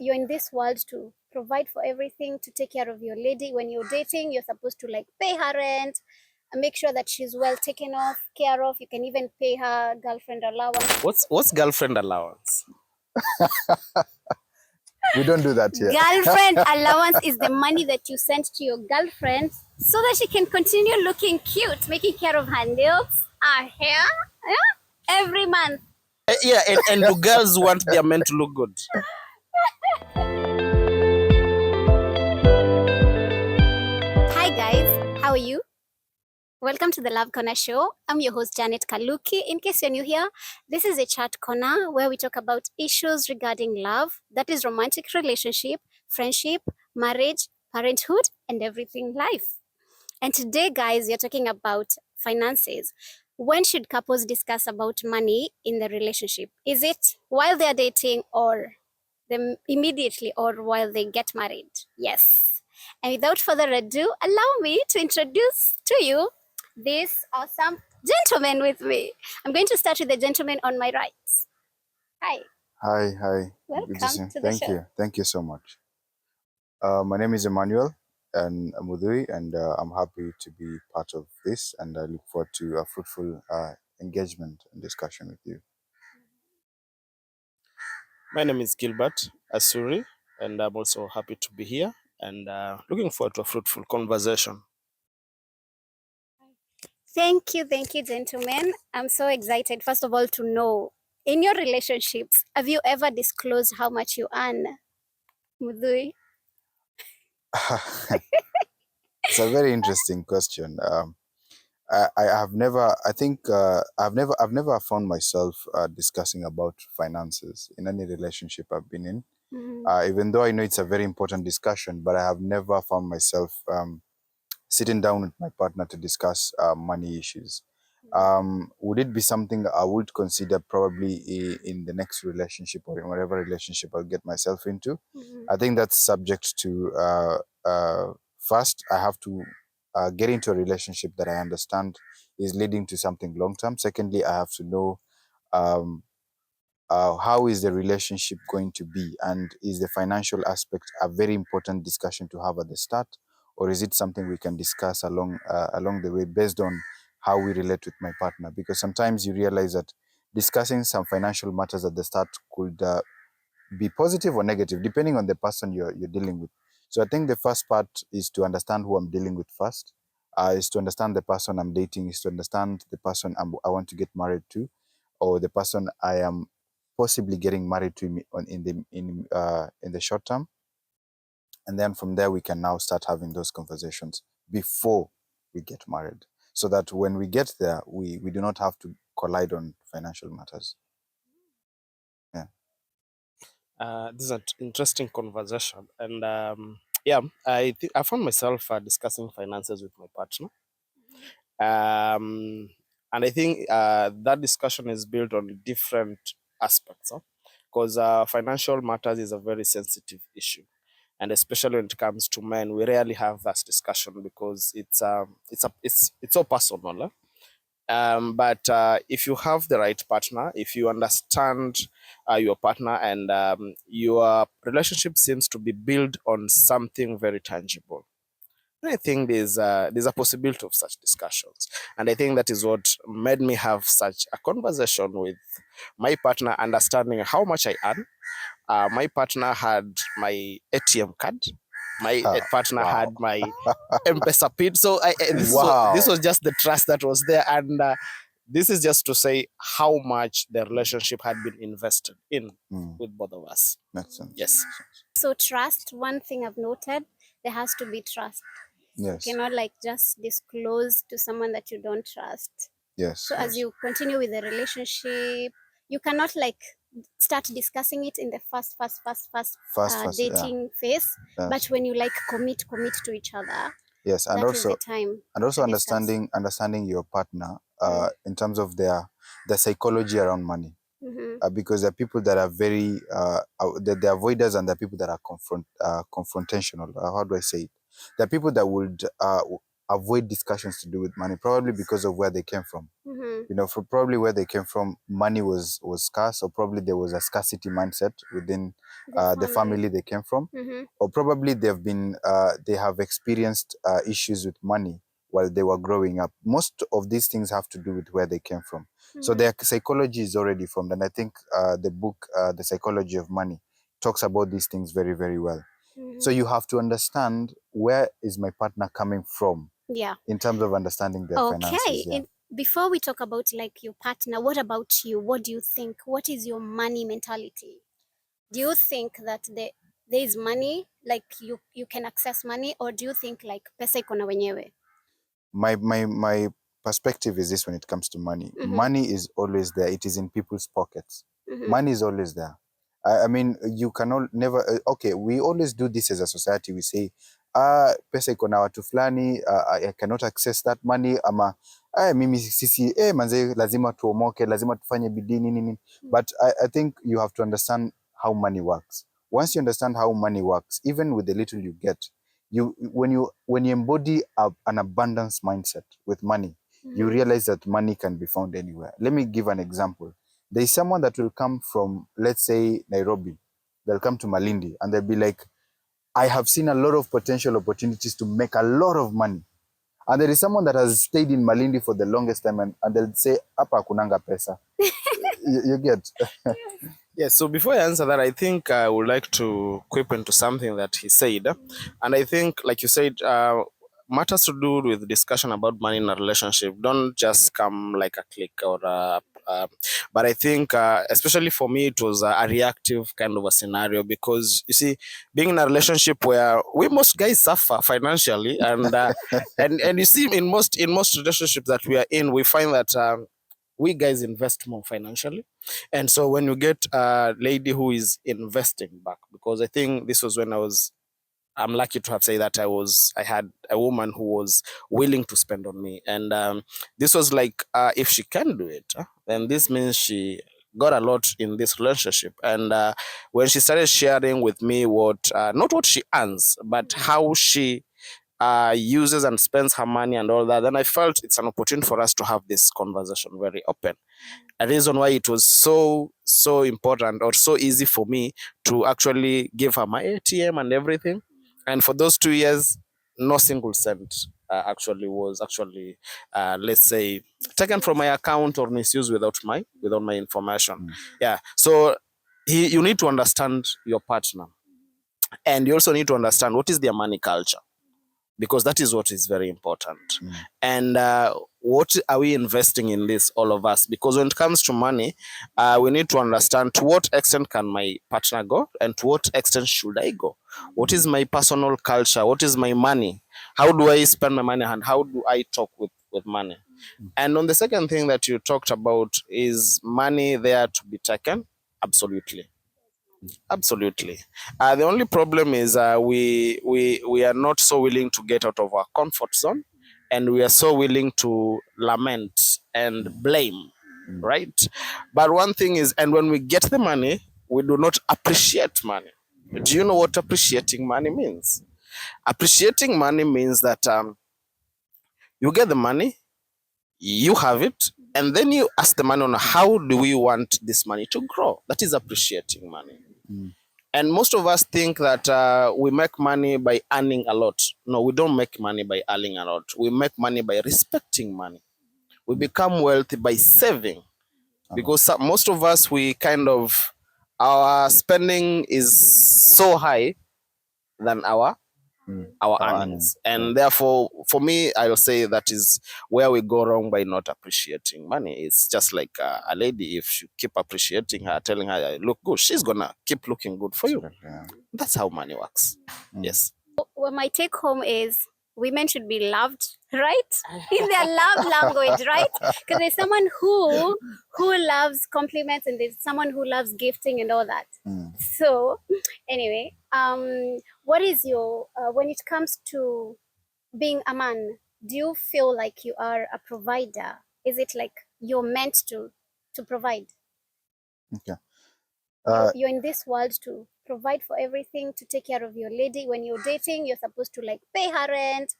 You're in this world to provide for everything, to take care of your lady. When you're dating, you're supposed to like pay her rent and make sure that she's well taken care of. You can even pay her girlfriend allowance. What's girlfriend allowance? We don't do that here. Girlfriend allowance is the money that you send to your girlfriend so that she can continue looking cute, making care of her nails, her hair, every month. Yeah, and do girls want their men to look good? Hi guys, how are you? Welcome to the Love Corner Show. I'm your host Janet Kaluki. In case you're new here, this is a chat corner where we talk about issues regarding love, that is romantic relationship, friendship, marriage, parenthood, and everything life. And today, guys, we are talking about finances. When should couples discuss about money in the relationship? Is it while they're dating or them immediately or while they get married? Yes. And without further ado, allow me to introduce to you this awesome gentleman with me. I'm going to start with the gentleman on my right. Hi. Hi. Welcome Good to see you. to the show. Thank you so much. My name is Emmanuel and Muthui, and I'm happy to be part of this, and I look forward to a fruitful engagement and discussion with you. My name is Gilbert, Asuri, and I'm also happy to be here and looking forward to a fruitful conversation. Thank you, gentlemen. I'm so excited, first of all, to know in your relationships, have you ever disclosed how much you earn? Muthui? It's a very interesting question. I have never. I think I've never found myself discussing about finances in any relationship I've been in. Even though I know it's a very important discussion, but I have never found myself sitting down with my partner to discuss money issues. Would it be something I would consider probably in the next relationship or in whatever relationship I'll get myself into? I think that's subject to first, I have to get into a relationship that I understand is leading to something long term. Secondly, I have to know um, how is the relationship going to be, and is the financial aspect a very important discussion to have at the start, or is it something we can discuss along the way based on how we relate with my partner? Because sometimes you realize that discussing some financial matters at the start could be positive or negative depending on the person you're dealing with. So I think the first part is to understand who I'm dealing with first, is to understand the person I'm dating, is to understand the person I want to get married to, or the person I am possibly getting married to in the short term. And then from there we can now start having those conversations before we get married, so that when we get there we do not have to collide on financial matters. This is an interesting conversation, and yeah, I found myself discussing finances with my partner, and I think that discussion is built on different aspects, because financial matters is a very sensitive issue, and especially when it comes to men, we rarely have that discussion because it's so personal. But if you have the right partner, if you understand your partner, and your relationship seems to be built on something very tangible, I think there's a possibility of such discussions. And I think that is what made me have such a conversation with my partner, understanding how much I earn. My partner had my ATM card. My partner had my M-Pesa PIN. So this was just the trust that was there. And this is just to say how much the relationship had been invested in with both of us. Makes sense. Yes. So trust, one thing I've noted, there has to be trust. Yes. You cannot like just disclose to someone that you don't trust. Yes. So as you continue with the relationship, you cannot like start discussing it in the first dating phase. Yes. But when you like commit to each other, yes, and that also is the time. And also understanding your partner in terms of their psychology around money. Because there are people that are very they're avoiders, and there are people that are confrontational. How do I say it? There are people that would avoid discussions to do with money, probably because of where they came from. Mm-hmm. You know, for probably where they came from, money was scarce, or probably there was a scarcity mindset within the family they came from, Mm-hmm. or probably they have experienced issues with money while they were growing up. Most of these things have to do with where they came from. So their psychology is already formed, and I think the book, The Psychology of Money, talks about these things very, very well. So you have to understand, where is my partner coming from? Yeah. In terms of understanding their finances. Yeah. Before we talk about like your partner, what about you? What do you think? What is your money mentality? Do you think that there is money, like you can access money, or do you think like pesa iko na wenyewe? My perspective is this: when it comes to money, money is always there. It is in people's pockets. Money is always there. I mean, you cannot never. Okay, we always do this as a society. We say, pesa iko na watu fulani, I cannot access that money. Ama mimi sisi manze, lazima tuomoke, lazima tufanye bidii nini. But I think you have to understand how money works. Once you understand how money works, even with the little you get, when you embody an abundance mindset with money, you realize that money can be found anywhere. Let me give an example. There is someone that will come from, let's say, Nairobi. They'll come to Malindi and they'll be like, I have seen a lot of potential opportunities to make a lot of money. And there is someone that has stayed in Malindi for the longest time, and they'll say, hapa kunanga pesa. You get? Yes, so before I answer that, I think I would like to quip into something that he said. And I think, like you said, matters to do with discussion about money in a relationship don't just come like a click or but I think, especially for me, it was a reactive kind of a scenario, because you see, being in a relationship where we most guys suffer financially, and and you see, in most relationships that we are in, we find that we guys invest more financially. And so when you get a lady who is investing back, because I think this was when I'm lucky to have said that I had a woman who was willing to spend on me. And this was like, if she can do it, then this means she got a lot in this relationship. And when she started sharing with me what, not what she earns, but how she uses and spends her money and all that, then I felt it's an opportunity for us to have this conversation very open. A reason why it was so important or so easy for me to actually give her my ATM and everything. And for those 2 years, no single cent was let's say, taken from my account or misused without my information. Yeah. So you need to understand your partner, and you also need to understand what is their money culture, because that is what is very important. And what are we investing in this, all of us? Because when it comes to money, we need to understand to what extent can my partner go, and to what extent should I go. What is my personal culture? What is my money? How do I spend my money, and how do I talk with money? And on the second thing that you talked about, is money there to be taken? Absolutely. Absolutely. The only problem is we are not so willing to get out of our comfort zone, and we are so willing to lament and blame, right? But one thing is, and when we get the money, we do not appreciate money. Do you know what appreciating money means? Appreciating money means that you get the money, you have it, and then you ask the money on how do we want this money to grow. That is appreciating money. And most of us think that we make money by earning a lot. No, we don't make money by earning a lot. We make money by respecting money. We become wealthy by saving, because most of us, we kind of, our spending is so high than our earnings. And therefore, for me, I'll say that is where we go wrong by not appreciating money. It's just like a lady, if you keep appreciating her, telling her, look good, she's gonna keep looking good for you. That's how money works. Yes. Well, my take home is women should be loved, right? In their love language, right? Because there's someone who loves compliments, and there's someone who loves gifting and all that. So anyway, what is your when it comes to being a man, do you feel like you are a provider? Is it like you're meant to provide? Okay. You're in this world to provide for everything, to take care of your lady. When you're dating, you're supposed to like pay her rent,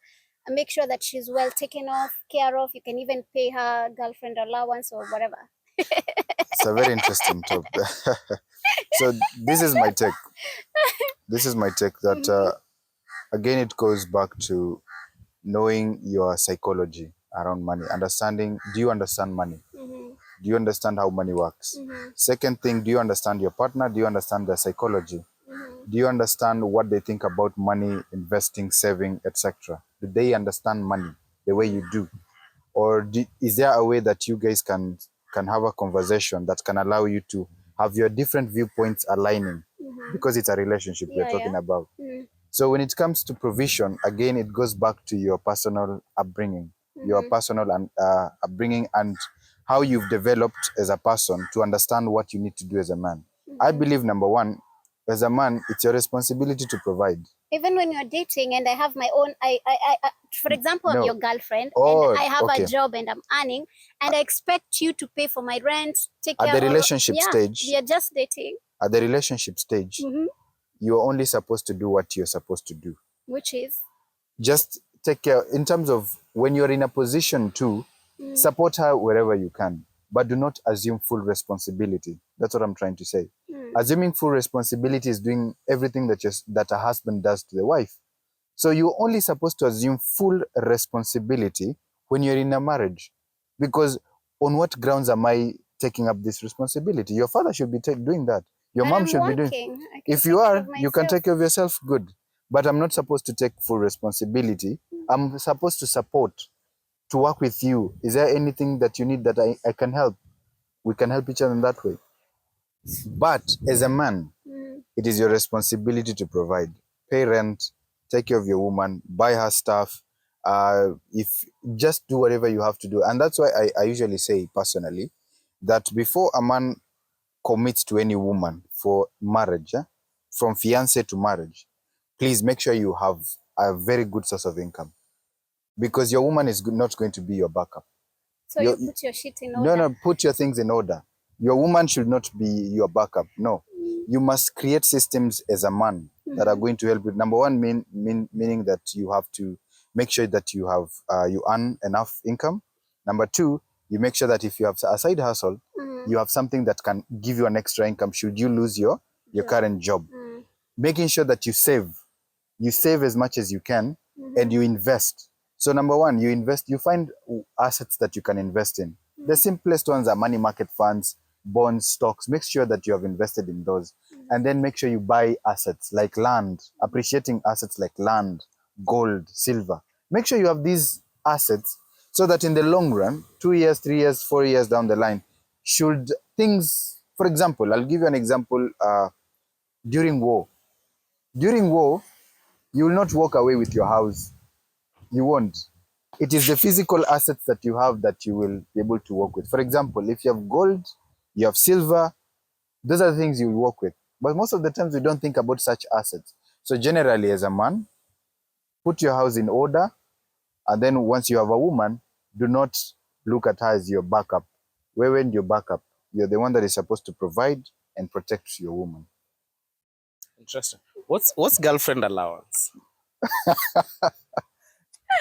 make sure that she's well taken care of. You can even pay her girlfriend allowance or whatever. It's a very interesting topic. So this is my take. This is my take that again it goes back to knowing your psychology around money, understanding, do you understand money? Do you understand how money works? Second thing, do you understand your partner? Do you understand their psychology? Do you understand what they think about money, investing, saving, etc.? Do they understand money the way you do? Or is there a way that you guys can have a conversation that can allow you to have your different viewpoints aligning? Because it's a relationship we're talking about. So when it comes to provision, again, it goes back to your personal upbringing, your personal upbringing and how you've developed as a person to understand what you need to do as a man. I believe, number one, as a man, it's your responsibility to provide. Even when you're dating and I have my own, for example, I'm No. your girlfriend Oh, and I have okay. a job and I'm earning and I expect you to pay for my rent, take care At of... the relationship stage, we are just dating. At the relationship stage, you're only supposed to do what you're supposed to do. Which is? Just take care, in terms of when you're in a position to support her wherever you can, but do not assume full responsibility. That's what I'm trying to say. Assuming full responsibility is doing everything that a husband does to the wife. So you're only supposed to assume full responsibility when you're in a marriage. Because on what grounds am I taking up this responsibility? Your father should be doing that. Your mom should be doing. If you are, you can take care of yourself, good. But I'm not supposed to take full responsibility. I'm supposed to support, to work with you. Is there anything that you need that I can help? We can help each other in that way. But as a man, it is your responsibility to provide. Pay rent, take care of your woman, buy her stuff. If just do whatever you have to do. And that's why I usually say personally that before a man commits to any woman for marriage, from fiancé to marriage, please make sure you have a very good source of income, because your woman is not going to be your backup. So you put your shit in order. No, put your things in order. Your woman should not be your backup. No, you must create systems as a man that are going to help you. Number one, meaning that you have to make sure that you have you earn enough income. Number two, you make sure that if you have a side hustle, you have something that can give you an extra income should you lose your current job. Making sure that you save as much as you can, and you invest. So number one, you invest, you find assets that you can invest in. The simplest ones are money market funds, bonds, stocks. Make sure that you have invested in those. And then make sure you buy assets like land, appreciating assets like land, gold, silver. Make sure you have these assets so that in the long run, 2 years, 3 years, 4 years down the line, should things, for example, I'll give you an example, during war. During war, you will not walk away with your house. You won't. It is the physical assets that you have that you will be able to work with. For example, if you have gold, you have silver, those are the things you will work with. But most of the times we don't think about such assets. So generally as a man, put your house in order, and then once you have a woman, do not look at her as your backup. When your backup, you're the one that is supposed to provide and protect your woman. Interesting. What's girlfriend allowance?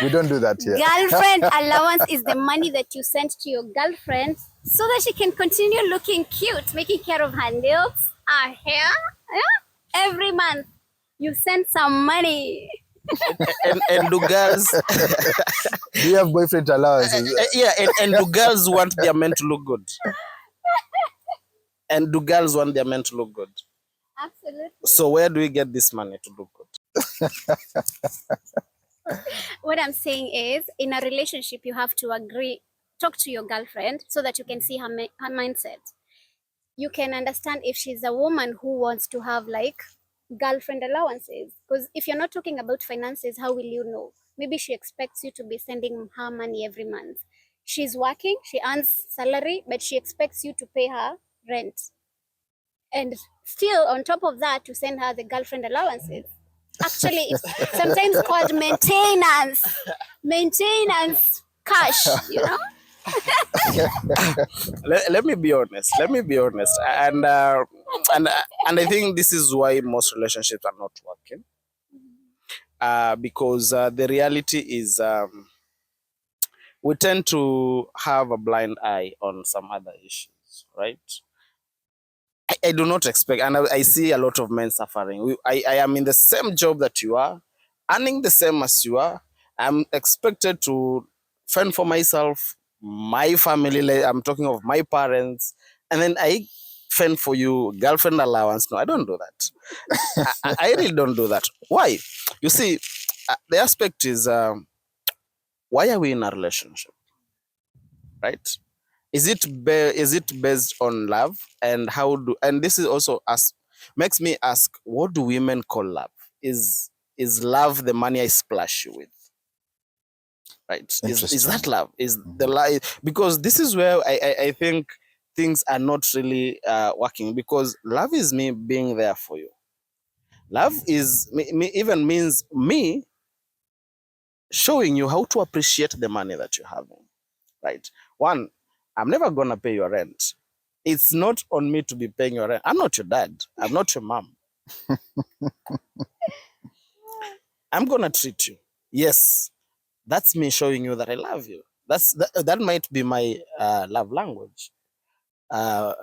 We don't do that here. Girlfriend allowance is the money that you send to your girlfriend so that she can continue looking cute, taking care of her nails, her hair. Every month, you send some money. and do girls do you have boyfriend allowances? And do girls want their men to look good? And do girls want their men to look good? Absolutely. So where do we get this money to look good? What I'm saying is, in a relationship, you have to agree, talk to your girlfriend so that you can see her mindset. You can understand if she's a woman who wants to have like girlfriend allowances. Because if you're not talking about finances, how will you know? Maybe she expects you to be sending her money every month. She's working, she earns salary, but she expects you to pay her rent. And still, on top of that, to send her the girlfriend allowances. Actually, it's sometimes called maintenance cash, you know? Let me be honest. And I think this is why most relationships are not working. because the reality is we tend to have a blind eye on some other issues, right? I do not expect, and I see a lot of men suffering. I am in the same job that you are, earning the same as you are. I'm expected to fend for myself, my family. I'm talking of my parents, and then I fend for you, girlfriend allowance. No, I don't do that. I really don't do that. Why? You see, the aspect is why are we in a relationship, right? Is it based on love, and this is also makes me ask, what do women call love? Is love the money I splash you with, right? Is that Interesting. love? Is the lie? Because this is where I think things are not really working, because love is me being there for you. Love is even means me showing you how to appreciate the money that you're having, right? One, I'm never gonna pay your rent. It's not on me to be paying your rent. I'm not your dad. I'm not your mom. I'm gonna treat you. Yes, that's me showing you that I love you. That might be my love language. Uh,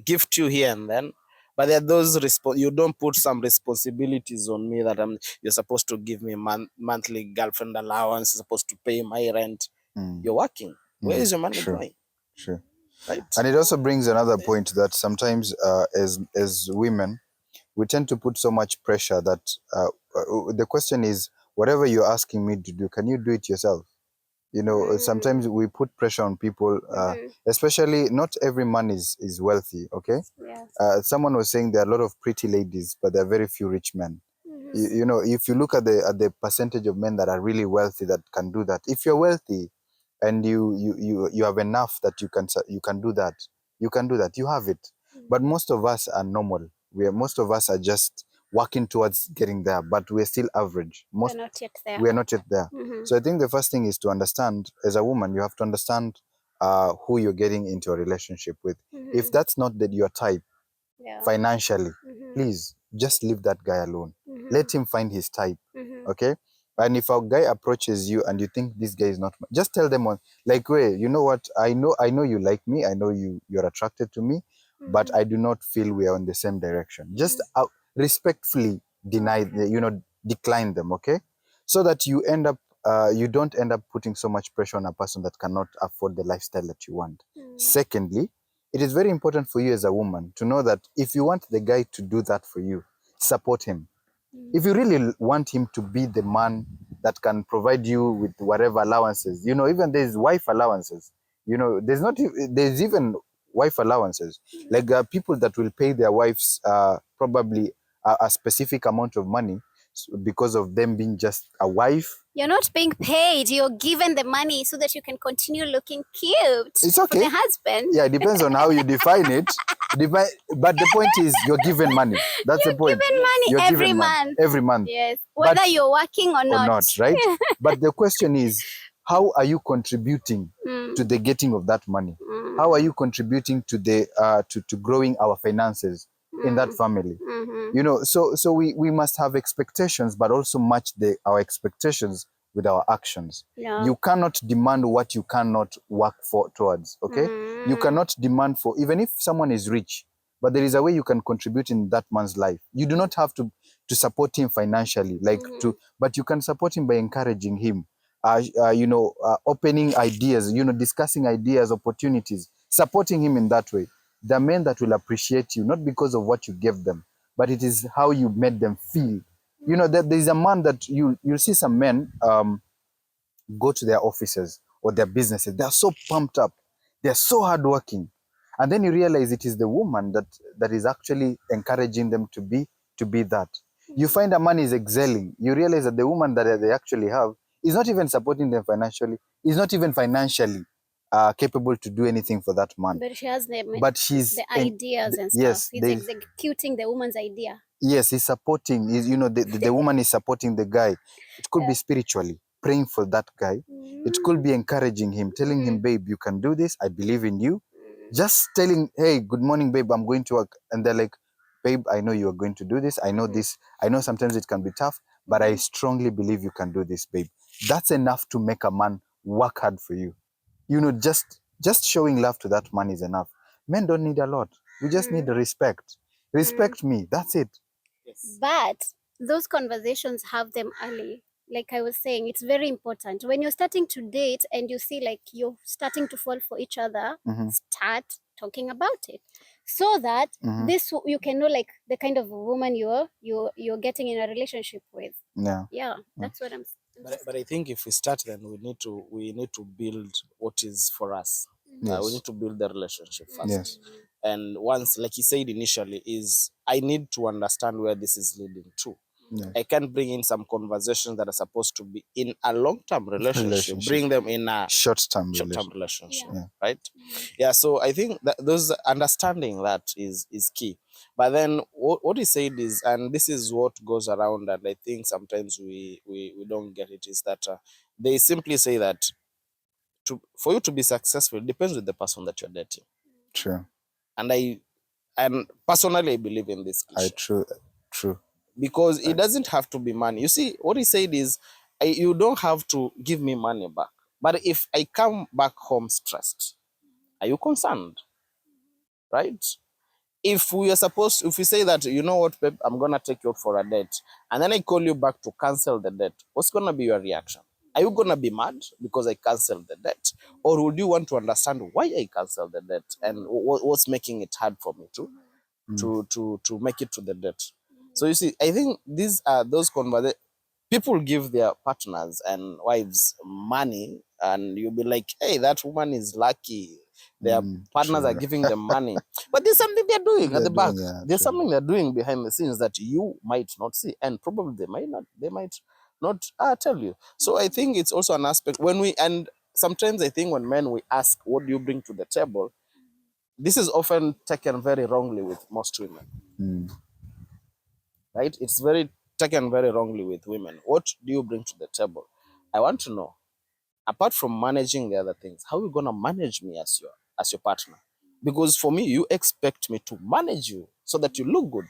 Gift you here and then, but there are those you don't put some responsibilities on me that you're supposed to give me monthly girlfriend allowance. You're supposed to pay my rent. Mm. You're working. Where is your money Sure. going? Sure. Right. And it also brings another point that sometimes as women, we tend to put so much pressure that the question is, whatever you're asking me to do, can you do it yourself? You know, sometimes we put pressure on people, especially not every man is wealthy, okay? Yes. Someone was saying there are a lot of pretty ladies, but there are very few rich men. You know, if you look at the percentage of men that are really wealthy that can do that, if you're wealthy and you have enough that you can do that, you can do that, you have it. But most of us are normal. Most of us are just working towards getting there, but we're still average. We're not yet there. We are not yet there. So I think the first thing is to understand, as a woman, you have to understand who you're getting into a relationship with. If that's not your type, financially, please just leave that guy alone. Let him find his type. Okay? And if a guy approaches you and you think this guy is not, just tell them like, wait, you know what? I know you like me. I know you're attracted to me, but I do not feel we are on the same direction. Just respectfully decline them. Okay? So that you don't end up putting so much pressure on a person that cannot afford the lifestyle that you want. Secondly, it is very important for you as a woman to know that if you want the guy to do that for you, support him. If you really want him to be the man that can provide you with whatever allowances, even there's wife allowances, there's even wife allowances, like people that will pay their wives probably a specific amount of money because of them being just a wife. You're not being paid. You're given the money so that you can continue looking cute. It's okay. For the husband. Yeah, it depends on how you define it. But the point is, you're given money. That's the point. Given money You're every given month. Every month. Yes. Whether you're working or not. Right? But the question is, how are you contributing to the getting of that money? How are you contributing to the to growing our finances in that family? So we must have expectations, but also match our expectations with our actions. Yeah. You cannot demand what you cannot work towards, okay? You cannot demand for, even if someone is rich, but there is a way you can contribute in that man's life. You do not have to support him financially, but you can support him by encouraging him, opening ideas, discussing ideas, opportunities, supporting him in that way. There are men that will appreciate you, not because of what you gave them, but it is how you made them feel. There's a man that you see some men go to their offices or their businesses. They're so pumped up. They're so hardworking. And then you realize it is the woman that is actually encouraging them to be that. You find a man is excelling. You realize that the woman that they actually have is not even supporting them financially, is not even financially capable to do anything for that man. But she has she's the ideas and stuff. Yes, he's executing the woman's idea. Yes, he's supporting. The woman is supporting the guy. It could be spiritually, praying for that guy. It could be encouraging him, telling him, babe, you can do this. I believe in you. Just telling, hey, good morning, babe, I'm going to work. And they're like, babe, I know you are going to do this. I know this. I know sometimes it can be tough, but I strongly believe you can do this, babe. That's enough to make a man work hard for you. You know, just showing love to that man is enough. Men don't need a lot. We just need the respect. Respect me. That's it. Yes. But those conversations, have them early. Like I was saying, it's very important. When you're starting to date and you see like you're starting to fall for each other, start talking about it. So that this you can know like the kind of woman you're getting in a relationship with. Yeah. Yeah, that's what I'm But I think if we start, then we need to build what is for us. We Yes. need to build the relationship first. Yes. And once, like you said initially, is I need to understand where this is leading to. Yes. I can't bring in some conversations that are supposed to be in a long-term relationship, bring them in a Short-term relationship, Yeah. right? Yeah, so I think that those understanding that is key. But then what he said is, and this is what goes around, and I think sometimes we don't get it, is that they simply say that for you to be successful, it depends with the person that you're dating. True. And personally, I believe in this cliche. True. Because it doesn't have to be money. You see, what he said is, you don't have to give me money back. But if I come back home stressed, are you concerned? Right? If we say that, you know what, babe, I'm going to take you out for a date, and then I call you back to cancel the date, what's going to be your reaction? Are you going to be mad because I canceled the date? Or would you want to understand why I canceled the date and what's making it hard for me to make it to the date? So you see, I think these are those conversations. People give their partners and wives money, and you'll be like, hey, that woman is lucky. Their partners are giving them money. But there's something they're doing at the back. There's something they're doing behind the scenes that you might not see. And probably they might not tell you. So I think it's also an aspect and sometimes I think when men we ask, what do you bring to the table? This is often taken very wrongly with most women. Right? It's taken very wrongly with women. What do you bring to the table? I want to know, apart from managing the other things, how are you gonna manage me as your partner? Because for me, you expect me to manage you so that you look good.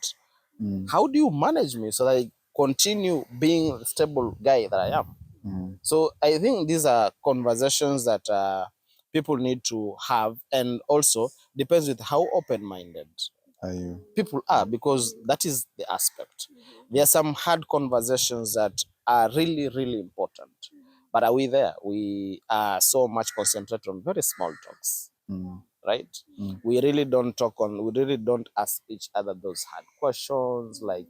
How do you manage me so that I continue being the stable guy that I am? So I think these are conversations that people need to have, and also depends with how open-minded people are, because that is the aspect. There are some hard conversations that are really, really important. But are we there? We are so much concentrated on very small talks, right? We really don't ask each other those hard questions. Like,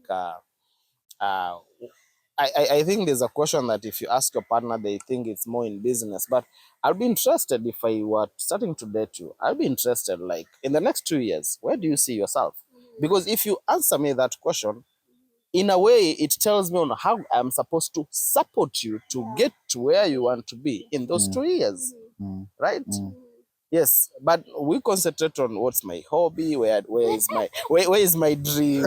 I think there's a question that if you ask your partner, they think it's more in business. But I'll be interested, if I were starting to date you, I'll be interested, like, in the next 2 years, where do you see yourself? Because if you answer me that question, in a way, it tells me on how I'm supposed to support you to get to where you want to be in those 2 years, right? Yes, but we concentrate on what's my hobby, where is my dream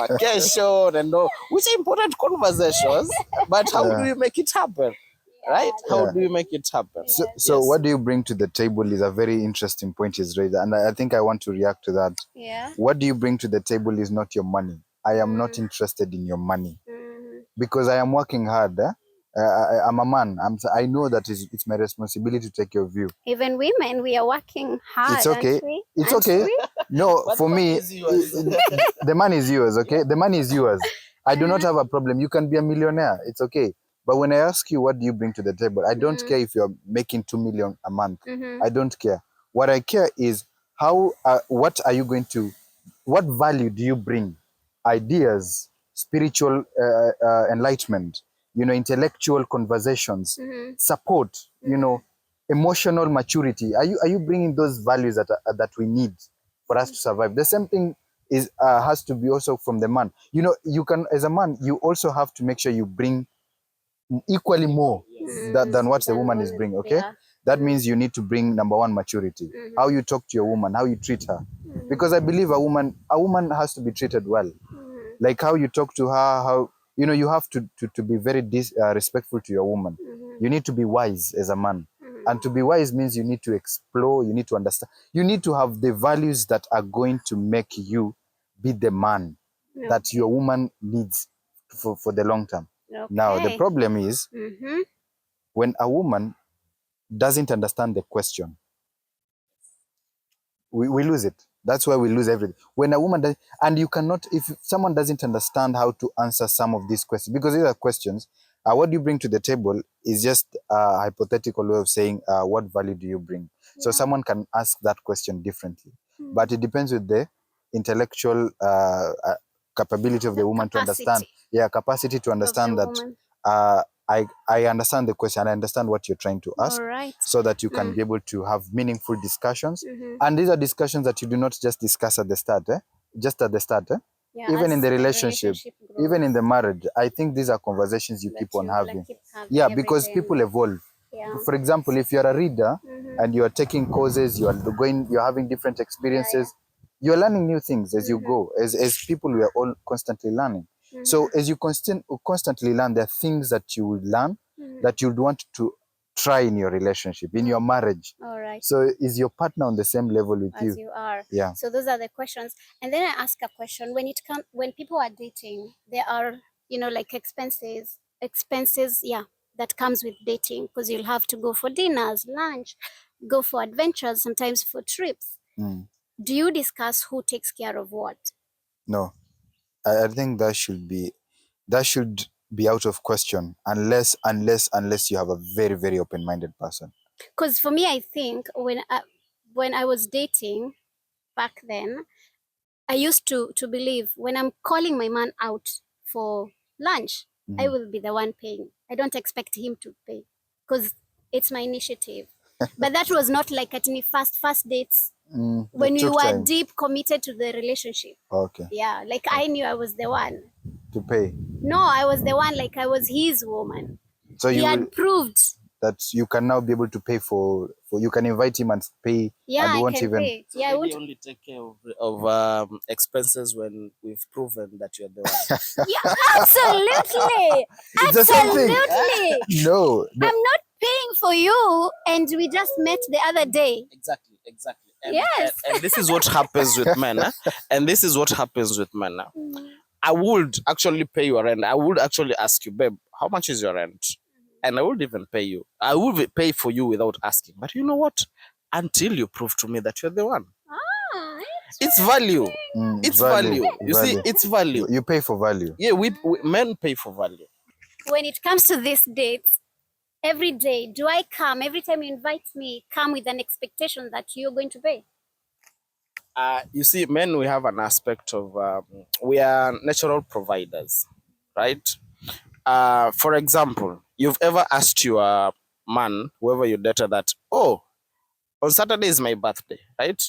vacation, and all, which are important conversations. But how do you make it happen, right? How do you make it happen? So what do you bring to the table is a very interesting point he's raised, and I think I want to react to that. Yeah. What do you bring to the table is not your money. I am not interested in your money because I am working hard. I'm a man. I know that it's my responsibility to take your view. Even women, we are working hard. It's okay. It's okay. No, for me, the money is yours. Okay, the money is yours. I do not have a problem. You can be a millionaire. It's okay. But when I ask you, what do you bring to the table? I don't care if you're making 2 million a month. I don't care. What I care is what are you going to, what value do you bring? Ideas, spiritual enlightenment, intellectual conversations, support, emotional maturity. Are you bringing those values that we need for us to survive? The same thing has to be also from the man. You can, as a man, you also have to make sure you bring equally more than what the woman is bringing. Okay, that means you need to bring, number one, maturity. How you talk to your woman, how you treat her, because I believe a woman has to be treated well. Like how you talk to her, how you have to be very respectful to your woman. You need to be wise as a man, and to be wise means you need to explore, you need to understand, you need to have the values that are going to make you be the man that your woman needs for the long term. Okay. Now, the problem is when a woman doesn't understand the question, we lose it. That's why we lose everything. When a woman does, and you cannot, if someone doesn't understand how to answer some of these questions, because these are questions, what you bring to the table is just a hypothetical way of saying, what value do you bring? Yeah. So someone can ask that question differently, but it depends with the intellectual capability of the woman to understand. Yeah, capacity to understand that I understand the question. I understand what you're trying to ask, so that you can be able to have meaningful discussions. And these are discussions that you do not just discuss at the start, just at the start. Yeah, even in the relationship even in the marriage. I think these are conversations you keep on having. Yeah, because people evolve. Yeah. For example, if you're a reader and you're taking courses, you're having different experiences, you're learning new things as you go. As people, we are all constantly learning. So as you constantly learn, there are things that you will learn that you'd want to try in your relationship, in your marriage. All right. So is your partner on the same level with you? As you are. Yeah. So those are the questions. And then I ask a question. When people are dating, there are, like expenses, yeah, that comes with dating, because you'll have to go for dinners, lunch, go for adventures, sometimes for trips. Do you discuss who takes care of what? No. I think that should be out of question unless you have a very, very open-minded person. Because for me, I think when I was dating back then, I used to believe when I'm calling my man out for lunch, I will be the one paying. I don't expect him to pay because it's my initiative. But that was not like at any first dates. When we were deep committed to the relationship. Okay. Yeah, like I knew I was the one to pay. No, I was the one, like I was his woman. So he had proved that you can now be able to pay for you can invite him and pay. Yeah, and I can even pay. Yeah, I won't only take care of expenses when we've proven that you're the one. Yeah, absolutely. It's absolutely. The same thing. No, I'm not paying for you, and we just met the other day. Exactly. And, yes. And this is what happens with men. And this is what happens with men. I would actually pay your rent. I would actually ask you, babe, how much is your rent? And I would even pay you. I would pay for you without asking. But you know what? Until you prove to me that you're the one. It's value. It's value. You see, it's value. You pay for value. Yeah, we men pay for value. When it comes to these dates, every day, do I come, every time you invite me, come with an expectation that you're going to pay? You see, men, we have an aspect of, we are natural providers, right? For example, you've ever asked your man, whoever you dated, that, oh, on Saturday is my birthday, right?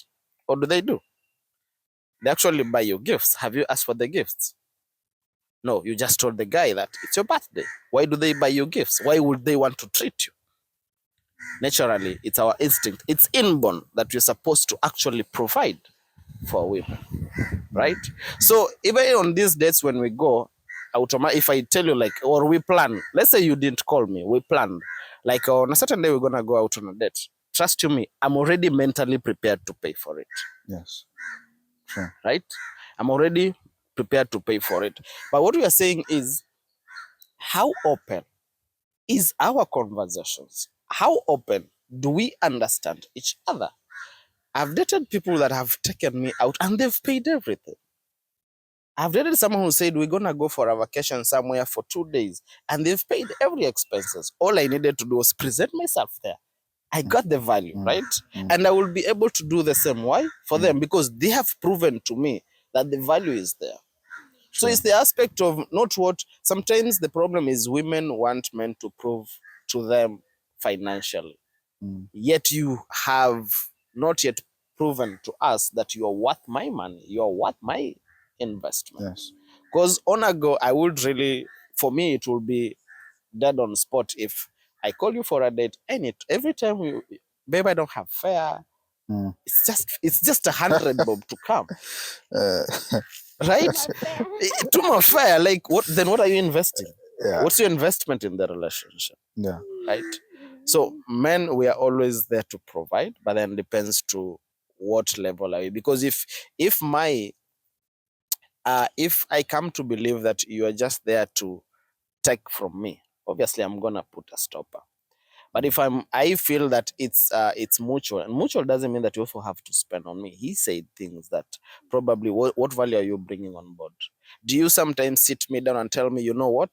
What do? They actually buy you gifts. Have you asked for the gifts? No, you just told the guy that it's your birthday. Why do they buy you gifts? Why would they want to treat you? Naturally, it's our instinct. It's inborn that we're supposed to actually provide for women, right? So even on these dates when we go, if I tell you, like, or we plan, let's say you didn't call me, we planned, like on a certain day we're going to go out on a date. Trust you me, I'm already mentally prepared to pay for it. Yes. Sure. Right? I'm already prepared to pay for it. But what we are saying is, how open is our conversations? How open do we understand each other? I've dated people that have taken me out and they've paid everything. I've dated someone who said we're going to go for a vacation somewhere for 2 days and they've paid every expenses. All I needed to do was present myself there. I got the value, right? And I will be able to do the same. Why? For them, because they have proven to me that the value is there. Sure. So it's the aspect of not what, sometimes the problem is women want men to prove to them financially. Yet you have not yet proven to us that you are worth my money, you are worth my investment. Yes. Because on a go, I would really, for me, it will be dead on spot if I call you for a date and every time babe, I don't have fare. It's just 100 bob to come. Right? Too much fare. Like what are you investing? Yeah. What's your investment in the relationship? Yeah. Right? So men, we are always there to provide, but then depends to what level are you. Because if I come to believe that you are just there to take from me, obviously I'm gonna put a stopper. But if I feel that it's mutual, and mutual doesn't mean that you also have to spend on me. He said things that probably, what value are you bringing on board? Do you sometimes sit me down and tell me, you know what,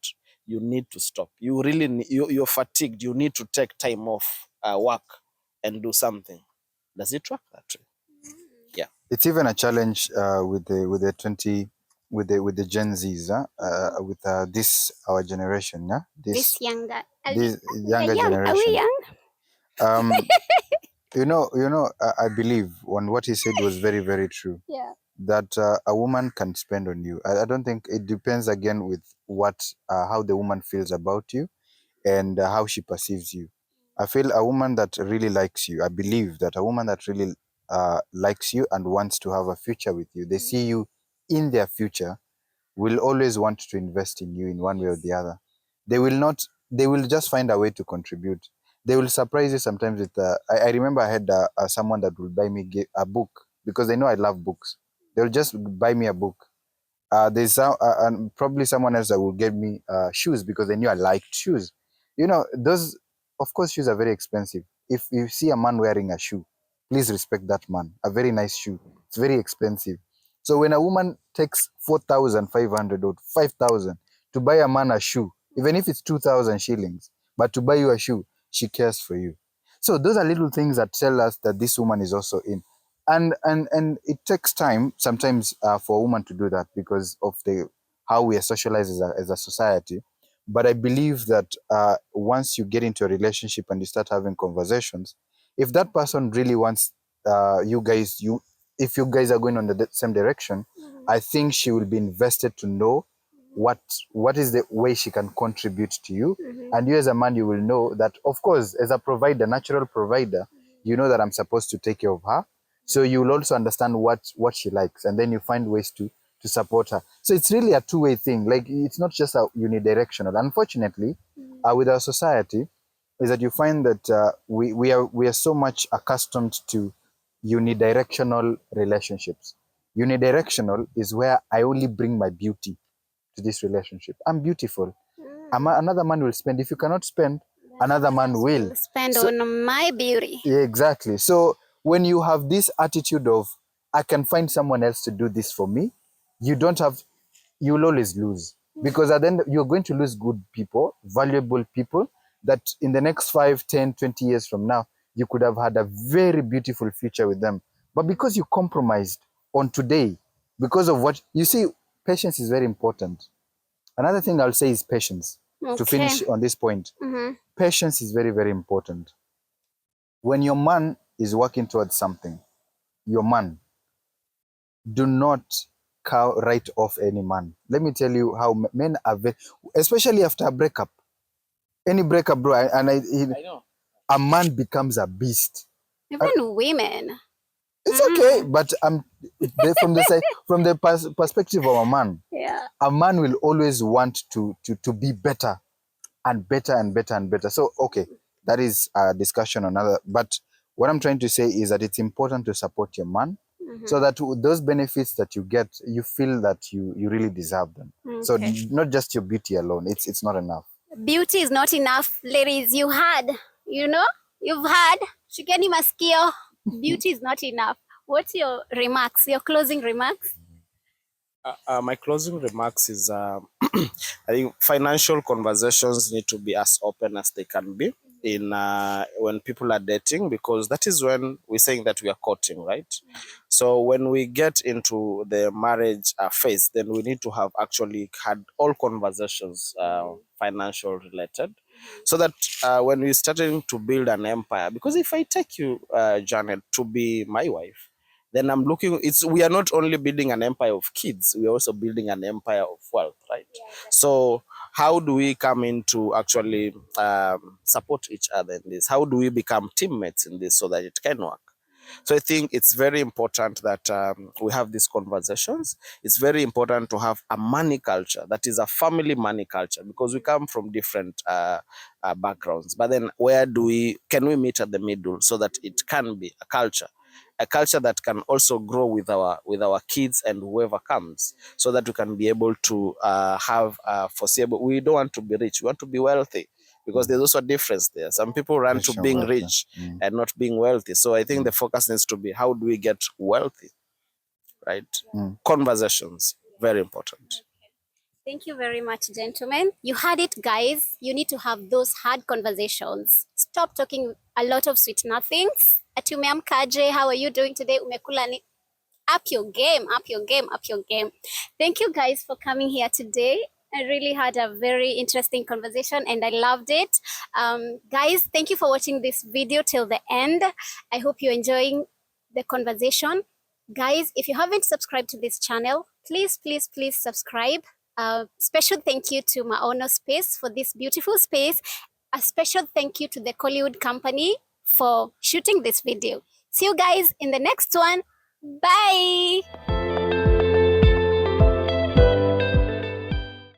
you need to stop. You really you're fatigued. You need to take time off work and do something. Does it work that way? Yeah. It's even a challenge with the 20 with the Gen Zs, with this our generation, yeah, This younger, this we are younger young. Are we generation. young? Um, I believe on what he said was very, very true. Yeah. That a woman can spend on you. I don't think it depends again with what how the woman feels about you and how she perceives you. I feel a woman that really likes you. I believe that a woman that really likes you and wants to have a future with you. They see you in their future, will always want to invest in you in one way or the other. They will not, they will just find a way to contribute. They will surprise you sometimes with, I remember I had someone that would buy me a book because they know I love books. They'll just buy me a book. There's and probably someone else that will give me shoes because they knew I liked shoes. Those, of course, shoes are very expensive. If you see a man wearing a shoe, please respect that man. A very nice shoe. It's very expensive. So when a woman takes 4,500 or 5,000 to buy a man a shoe, even if it's 2,000 shillings, but to buy you a shoe, she cares for you. So those are little things that tell us that this woman is also in. And it takes time sometimes for a woman to do that because of the how we are socialized as a society. But I believe that once you get into a relationship and you start having conversations, if that person really wants if you guys are going on the same direction, I think she will be invested to know what what is the way she can contribute to you. And you as a man, you will know that, of course, as a provider, natural provider, you know that I'm supposed to take care of her. So you will also understand what she likes, and then you find ways to support her. So it's really a two-way thing. Like, it's not just a unidirectional. Unfortunately, with our society, is that you find that we are so much accustomed to unidirectional relationships. Unidirectional is where I only bring my beauty to this relationship. I'm beautiful. Another man will spend. If you cannot spend, another man will. Spend So, on my beauty. yeah, exactly. So when you have this attitude of, I can find someone else to do this for me, you don't have, you'll always lose. Because at the end, you're going to lose good people, valuable people, that in the next 5, 10, 20 years from now, you could have had a very beautiful future with them. But because you compromised on today, because of what, you see, patience is very important. Another thing I'll say is patience. To Okay. finish on this point, patience is very, very important. When your man is working towards something, your man, do not write off any man. Let me tell you how men are very, especially after a breakup. Any breakup, bro, I know. a man becomes a beast. Even women. It's okay, but from the side, from the perspective of a man, Yeah. a man will always want to be better and better and better and better. So, okay, that is a discussion on another. But what I'm trying to say is that it's important to support your man so that those benefits that you get, you feel that you really deserve them. So not just your beauty alone. It's not enough. Beauty is not enough, ladies. You've had. Shikeni maskio. Beauty is not enough. What's your remarks? Your closing remarks? My closing remarks is I think financial conversations need to be as open as they can be in when people are dating, because that is when we're saying that we are courting, right? So when we get into the marriage phase, then we need to have actually had all conversations financial related, so that when we're starting to build an empire, because if I take you, Janet, to be my wife, then I'm looking, we are not only building an empire of kids, we are also building an empire of wealth, right? So how do we come in to actually support each other in this? How do we become teammates in this so that it can work? So I think it's very important that we have these conversations. It's very important to have a money culture that is a family money culture, because we come from different backgrounds. But then can we meet at the middle so that it can be a culture? a culture that can also grow with our kids and whoever comes, so that we can be able to have foreseeable. We don't want to be rich, we want to be wealthy, because there's also a difference there. Some people run to Rich and being wealthy. rich and not being wealthy. So I think the focus needs to be, how do we get wealthy, right? Conversations, very important. Thank you very much, gentlemen. You heard it, guys. You need to have those hard conversations. Stop talking a lot of sweet nothings. Atumeamkaje, how are you doing today? Umekula ni? Up your game, up your game, up your game. Thank you guys for coming here today. I really had a very interesting conversation and I loved it. Guys, thank you for watching this video till the end. I hope you're enjoying the conversation. Guys, if you haven't subscribed to this channel, please, please, please subscribe. Special thank you to Maono Space for this beautiful space. A special thank you to the Kollywood company for shooting this video. See you guys in the next one. Bye.